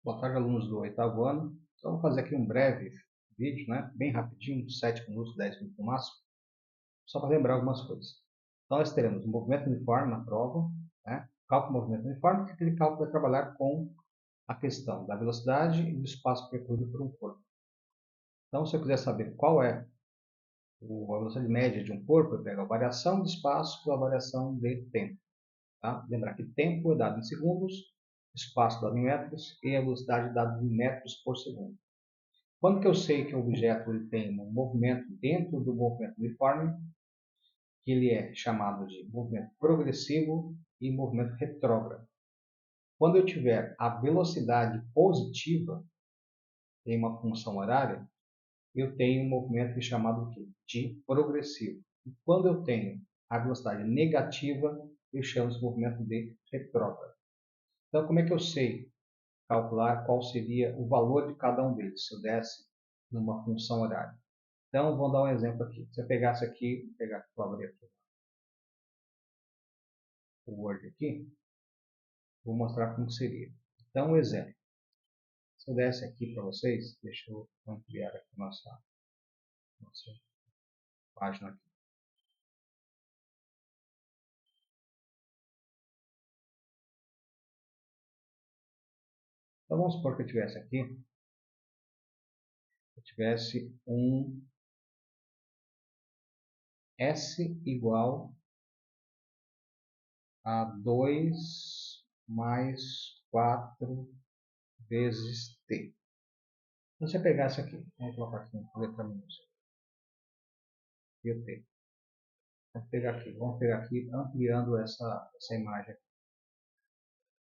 Boa tarde, alunos do 8º ano. Então, vou fazer aqui um breve vídeo, bem rapidinho, 7 minutos, 10 minutos no máximo, só para lembrar algumas coisas. Então, nós teremos um movimento uniforme na prova, cálculo de movimento uniforme, que aquele cálculo vai trabalhar com a questão da velocidade e do espaço percorrido por um corpo. Então, se eu quiser saber qual é a velocidade média de um corpo, eu pego a variação de espaço pela variação de tempo. Tá? Lembrar que tempo é dado em segundos, espaço dado em metros e a velocidade dada em metros por segundo. Quando que eu sei que o objeto ele tem um movimento dentro do movimento uniforme, que ele é chamado de movimento progressivo e movimento retrógrado. Quando eu tiver a velocidade positiva em uma função horária, eu tenho um movimento chamado de progressivo. E quando eu tenho a velocidade negativa, eu chamo esse movimento de retrógrado. Então, como é que eu sei calcular qual seria o valor de cada um deles, se eu desse numa função horária? Então, vamos dar um exemplo aqui. Se eu pegasse aqui, vou pegar aqui, vou abrir aqui o Word aqui, vou mostrar como seria. Então, um exemplo. Se eu desse aqui para vocês, deixa eu ampliar aqui a nossa página aqui. Então, vamos supor que eu tivesse aqui, um S igual a 2 mais 4 vezes T. Então, se eu pegasse aqui, vamos colocar aqui uma letra minúscula, e o T. Vamos pegar aqui, ampliando essa imagem aqui.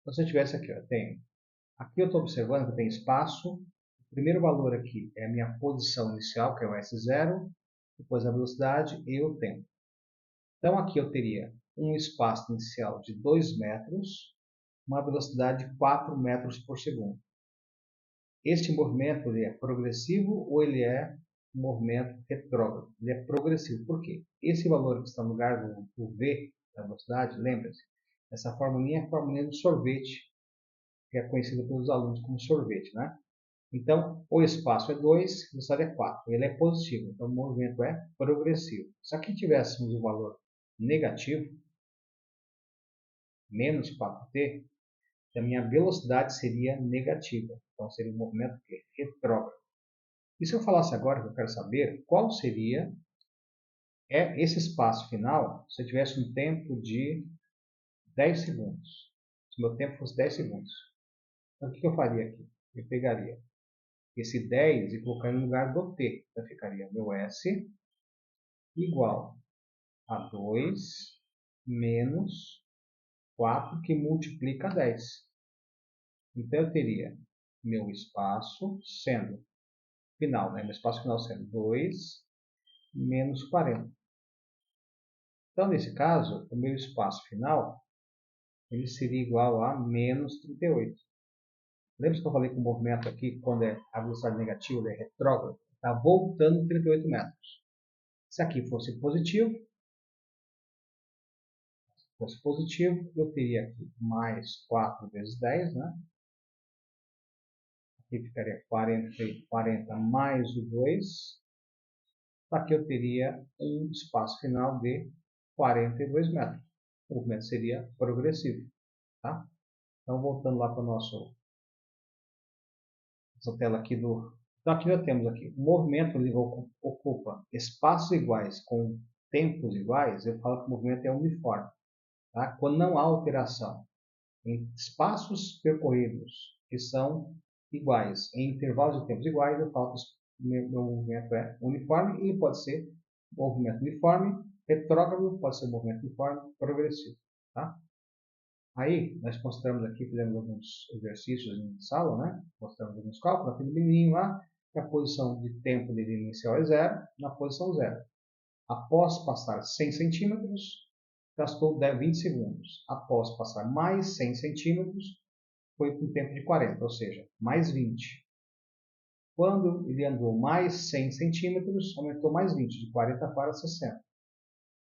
Então, se eu tivesse aqui, aqui eu estou observando que eu tenho espaço. O primeiro valor aqui é a minha posição inicial, que é o S0, depois a velocidade e o tempo. Então, aqui eu teria um espaço inicial de 2 metros, uma velocidade de 4 metros por segundo. Este movimento ele é progressivo ou ele é um movimento retrógrado? Ele é progressivo. Por quê? Esse valor que está no lugar do V, da velocidade, lembre-se, essa formulinha é a formulinha do sorvete, que é conhecida pelos alunos como sorvete, Então, o espaço é 2, a velocidade é 4. Ele é positivo, então o movimento é progressivo. Se aqui tivéssemos o valor negativo, menos 4t, a minha velocidade seria negativa. Então, seria um movimento retrógrado. E se eu falasse agora que eu quero saber qual seria esse espaço final, se eu tivesse um tempo de 10 segundos. Se o meu tempo fosse 10 segundos. Então, o que eu faria aqui? Eu pegaria esse 10 e colocaria no lugar do t. Então, ficaria meu S igual a 2 menos 4 que multiplica 10. Então, eu teria meu espaço sendo final, meu espaço final sendo 2 menos 40. Então, nesse caso, o meu espaço final ele seria igual a menos 38. Lembra que eu falei que o movimento aqui, quando é a velocidade negativa, ele é retrógrado? Está voltando 38 metros. Se aqui fosse positivo, eu teria aqui mais 4 vezes 10, Aqui ficaria 40 mais o 2. Aqui eu teria um espaço final de 42 metros. O movimento seria progressivo. Então, voltando lá para a nossa tela aqui do... Então, aqui nós temos aqui, o movimento ele ocupa espaços iguais com tempos iguais, eu falo que o movimento é uniforme. Quando não há alteração em espaços percorridos que são iguais, em intervalos de tempos iguais, eu falo que o meu movimento é uniforme e pode ser movimento uniforme, retrógrado, pode ser movimento uniforme, progressivo. Aí, nós mostramos aqui, fizemos alguns exercícios em sala, mostramos alguns cálculos, aquele menininho lá, que a posição de tempo dele inicial é 0, na posição 0. Após passar 100 centímetros, gastou 20 segundos. Após passar mais 100 centímetros, foi com tempo de 40, ou seja, mais 20. Quando ele andou mais 100 centímetros, aumentou mais 20, de 40 para 60.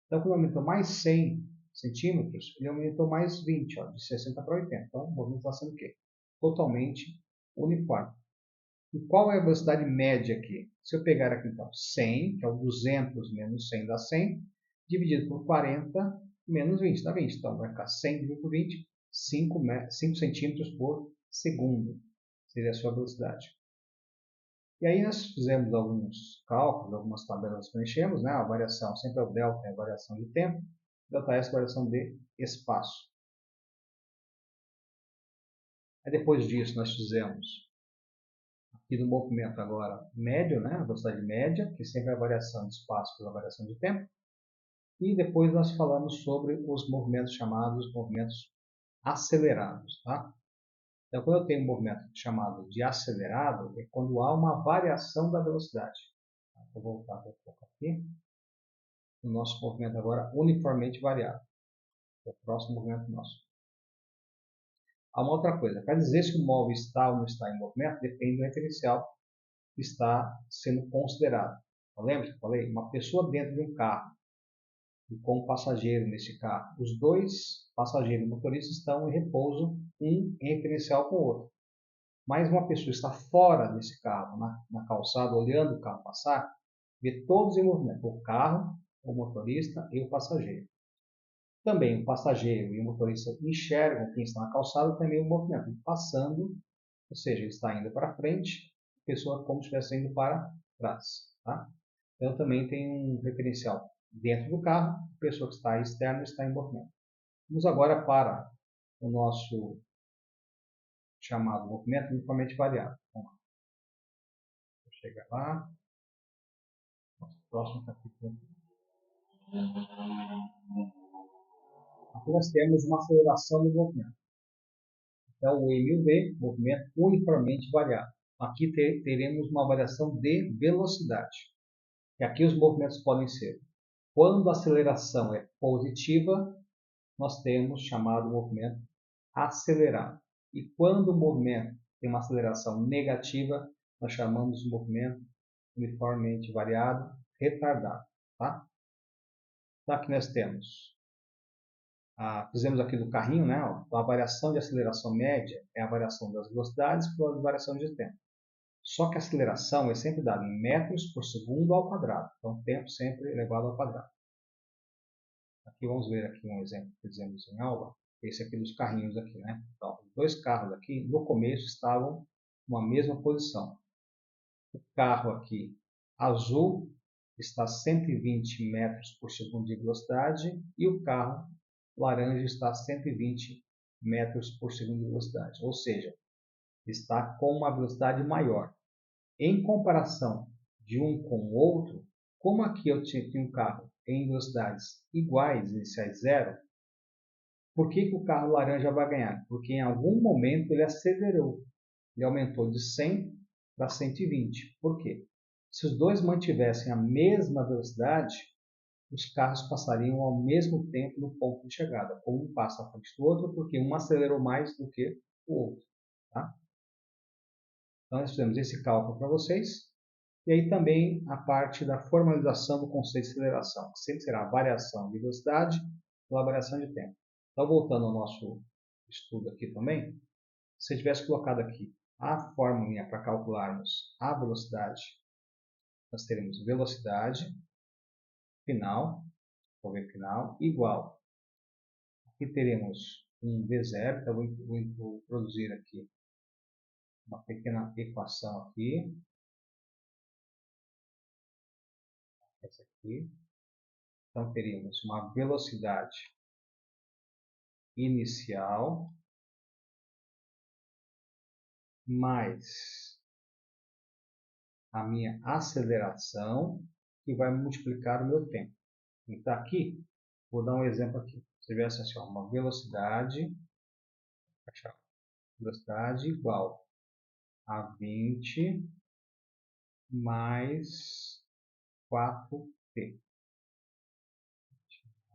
Então, quando aumentou mais 100 centímetros, ele aumentou mais 20, de 60 para 80. Então, o movimento está sendo o quê? Totalmente uniforme. E qual é a velocidade média aqui? Se eu pegar aqui, então, 100, que é o 200 menos 100 dá 100, dividido por 40 menos 20 dá 20. Então, vai ficar 100 dividido por 20, 5 centímetros por segundo. Seria a sua velocidade. E aí nós fizemos alguns cálculos, algumas tabelas preenchemos, né? A variação sempre é o delta, é a variação de tempo, delta S é a variação de espaço. Aí depois disso nós fizemos aqui do movimento agora médio, né? A velocidade média, que sempre é a variação de espaço pela variação de tempo. E depois nós falamos sobre os movimentos chamados movimentos acelerados, tá? Então, quando eu tenho um movimento chamado de acelerado, é quando há uma variação da velocidade. Vou voltar um pouco aqui. O nosso movimento agora uniformemente variado. É o próximo movimento nosso. Há uma outra coisa. Para dizer se o móvel está ou não está em movimento, depende do referencial que está sendo considerado. Então, lembra que eu falei? Uma pessoa dentro de um carro e com um passageiro nesse carro. Os dois passageiros e motoristas estão em repouso, um em referencial com o outro. Mas uma pessoa está fora desse carro, na calçada, olhando o carro passar, vê todos em movimento, o carro, o motorista e o passageiro. Também o passageiro e o motorista enxergam quem está na calçada também o movimento, passando, ou seja, ele está indo para frente, a pessoa como se estivesse indo para trás. Tá? Então também tem um referencial dentro do carro, a pessoa que está externa está em movimento. Vamos agora para o nosso chamado movimento uniformemente variado. Vamos lá. Chega lá. Nosso próximo capítulo. Aqui nós temos uma aceleração do movimento. Então, o MV, movimento uniformemente variado. Aqui teremos uma variação de velocidade. E aqui os movimentos podem ser. Quando a aceleração é positiva, nós temos chamado movimento acelerado. E quando o movimento tem uma aceleração negativa, nós chamamos de movimento uniformemente variado, retardado. Tá? Então, aqui nós temos, fizemos aqui do carrinho, né? A variação de aceleração média é a variação das velocidades pela variação de tempo. Só que a aceleração é sempre dada em metros por segundo ao quadrado. Então, tempo sempre elevado ao quadrado. Aqui vamos ver aqui um exemplo que fizemos em aula. Esse aqui dos carrinhos aqui, né? Então, os dois carros aqui, no começo, estavam numa mesma posição. O carro aqui, azul, está a 120 metros por segundo de velocidade e o carro laranja está a 120 metros por segundo de velocidade. Ou seja, está com uma velocidade maior. Em comparação de um com o outro, como aqui eu tinha um carro em velocidades iguais, iniciais zero, por que o carro laranja vai ganhar? Porque em algum momento ele acelerou. Ele aumentou de 100 para 120. Por quê? Se os dois mantivessem a mesma velocidade, os carros passariam ao mesmo tempo no ponto de chegada. Um passa à frente do outro porque um acelerou mais do que o outro. Tá? Então, nós fizemos esse cálculo para vocês. E aí também a parte da formalização do conceito de aceleração, que sempre será a variação de velocidade pela variação de tempo. Então, voltando ao nosso estudo aqui também, se eu tivesse colocado aqui a fórmula para calcularmos a velocidade, nós teremos velocidade final, vou ver final, igual. Aqui teremos um V0, então vou introduzir aqui uma pequena equação aqui. Essa aqui. Então, teríamos uma velocidade inicial mais a minha aceleração, que vai multiplicar o meu tempo. Então, aqui, vou dar um exemplo aqui. Se tivesse assim, uma velocidade igual a 20 mais 4t.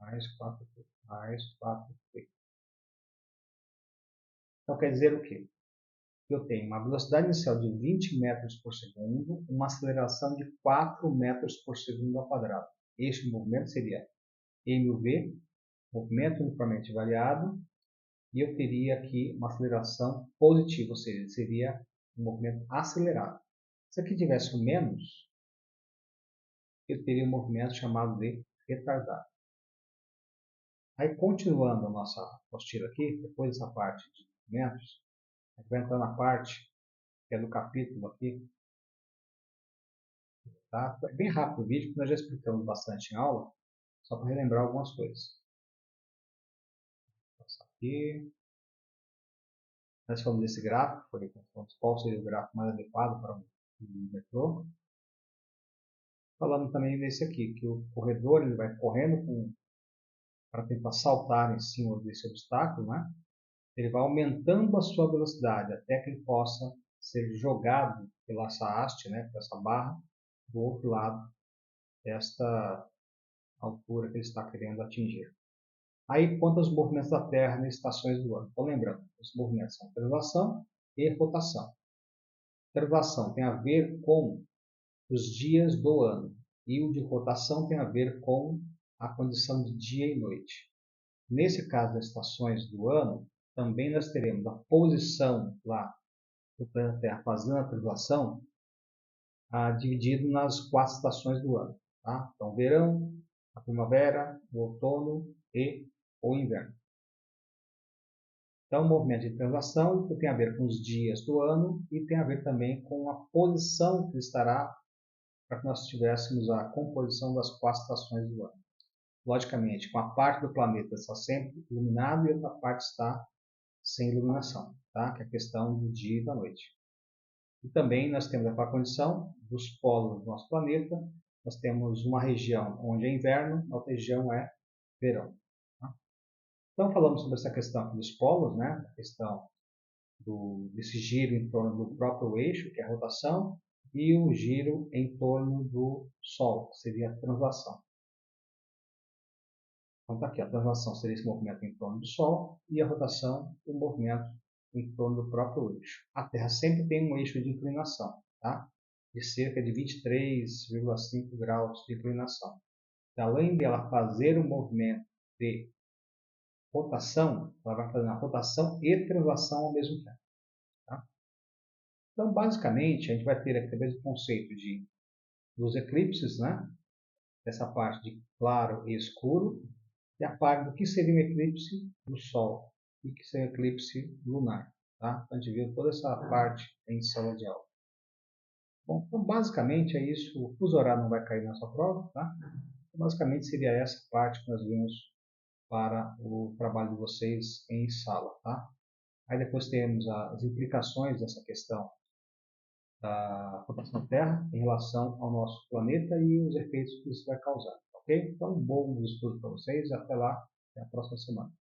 Mais 4t. Mais 4t. Então, quer dizer o quê? Eu tenho uma velocidade inicial de 20 metros por segundo, uma aceleração de 4 metros por segundo ao quadrado. Este movimento seria mv, movimento uniformemente variado, e eu teria aqui uma aceleração positiva, ou seja, seria um movimento acelerado. Se aqui tivesse o menos, eu teria um movimento chamado de retardado. Aí, continuando a nossa apostila aqui, depois dessa parte de movimentos, a gente vai entrar na parte que é do capítulo aqui. Tá? É bem rápido o vídeo, porque nós já explicamos bastante em aula, só para relembrar algumas coisas. Vou passar aqui. Nós falamos desse gráfico, qual seria o gráfico mais adequado para o metrô. Falamos também desse aqui, que o corredor ele vai correndo para tentar saltar em cima desse obstáculo, né? Ele vai aumentando a sua velocidade até que ele possa ser jogado pela essa haste, né, por essa barra, do outro lado desta altura que ele está querendo atingir. Aí, quanto aos movimentos da Terra nas estações do ano. Então, lembrando, os movimentos são translação e rotação. Translação tem a ver com os dias do ano e o de rotação tem a ver com a condição de dia e noite. Nesse caso das estações do ano, também nós teremos a posição lá do planeta Terra fazendo a translação dividido nas 4 estações do ano. Tá? Então, o verão, a primavera, o outono e o inverno. Então, o movimento de translação tem a ver com os dias do ano e tem a ver também com a posição que estará para que nós tivéssemos a composição das 4 estações do ano. Logicamente, com a parte do planeta está sempre iluminado e outra parte está sem iluminação, tá? Que é a questão do dia e da noite. E também nós temos a condição dos polos do nosso planeta. Nós temos uma região onde é inverno, a outra região é verão. Tá? Então, falamos sobre essa questão dos polos, né? A questão desse giro em torno do próprio eixo, que é a rotação, e o giro em torno do Sol, que seria a translação. Então, está aqui, a translação seria esse movimento em torno do Sol, e a rotação, o movimento em torno do próprio eixo. A Terra sempre tem um eixo de inclinação, tá? De cerca de 23,5 graus de inclinação. Então, além dela fazer um movimento de rotação, ela vai fazer a rotação e translação ao mesmo tempo. Tá? Então, basicamente, a gente vai ter aqui talvez o conceito dos eclipses, né? Essa parte de claro e escuro, e a parte do que seria um eclipse do Sol e que seria um eclipse lunar. Tá? Então, a gente viu toda essa parte em sala de aula. Bom, então, basicamente é isso. O fuso horário não vai cair na sua prova. Tá? Então, basicamente seria essa parte que nós vimos para o trabalho de vocês em sala. Tá? Aí depois temos as implicações dessa questão da rotação da Terra em relação ao nosso planeta e os efeitos que isso vai causar. Ok? Então, um bom estudo para vocês. Até lá. Até a próxima semana.